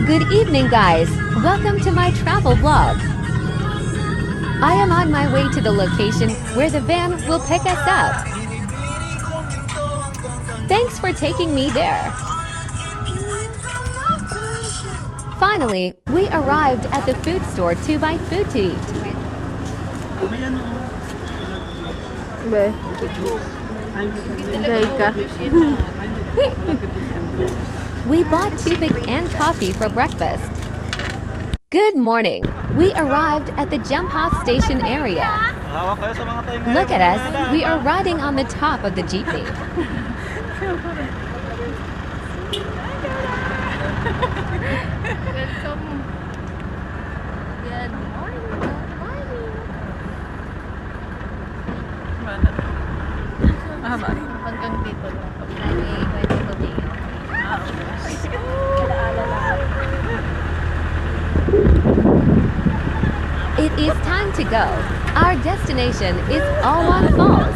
Good evening, guys. Welcome to my travel vlog. I am on my way to the location where the van will pick us up. Thanks for taking me there. Finally, we arrived at the food store to buy food to eat. We bought toothpick and coffee for breakfast. Good morning. We arrived at the jump off station area. Look at us. We are riding on the top of the jeepney. Hanggang dito lang. It is time to go. Our destination is Aw-Awsen Falls.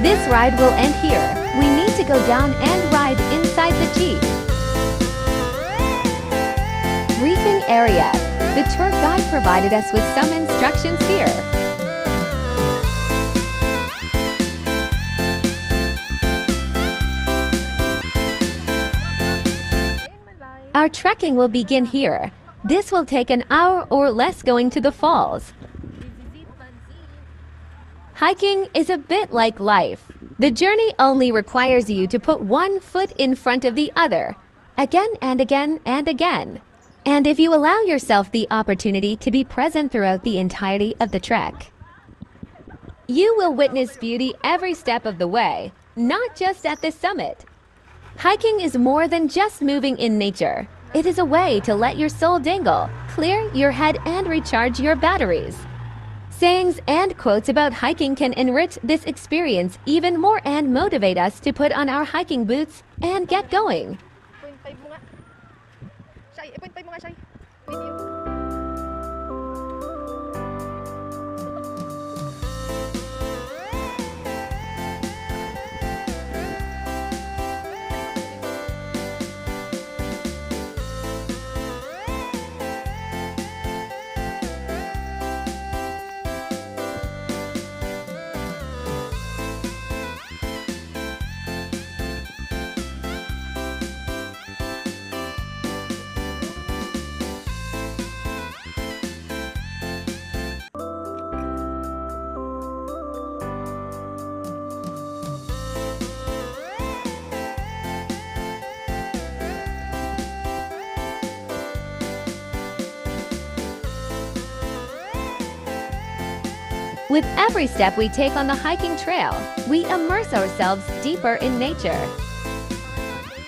This ride will end here. We need to go down and ride inside the Jeep. Briefing area. The tour guide provided us with some instructions here. Our trekking will begin here. This will take an hour or less going to the falls. Hiking is a bit like life. The journey only requires you to put one foot in front of the other, again and again and again. And if you allow yourself the opportunity to be present throughout the entirety of the trek, you will witness beauty every step of the way, not just at the summit. Hiking is more than just moving in nature. It is a way to let your soul dingle, clear your head and recharge your batteries. Sayings and quotes about hiking can enrich this experience even more and motivate us to put on our hiking boots and get going. With every step we take on the hiking trail, we immerse ourselves deeper in nature.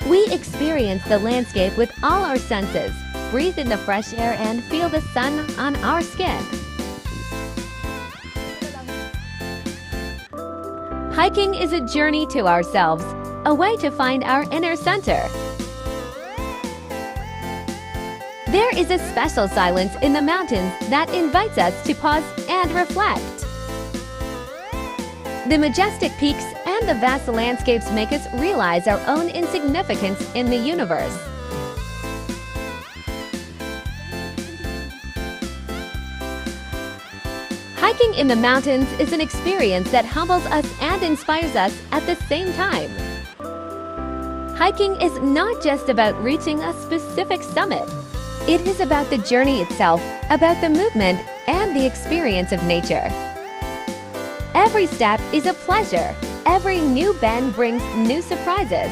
We experience the landscape with all our senses, breathe in the fresh air and feel the sun on our skin. Hiking is a journey to ourselves, a way to find our inner center. There is a special silence in the mountains that invites us to pause and reflect. The majestic peaks and the vast landscapes make us realize our own insignificance in the universe. Hiking in the mountains is an experience that humbles us and inspires us at the same time. Hiking is not just about reaching a specific summit. It is about the journey itself, about the movement and the experience of nature. Every step is a pleasure. Every new bend brings new surprises.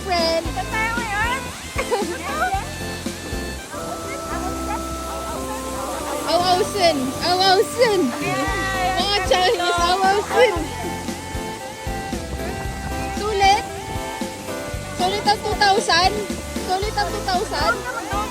Friend. Aw-Awsen. Aw-Awsen. Mga Chinese Aw-Awsen. Sulit. Sulit ang 2,000. Sulit ang 2,000.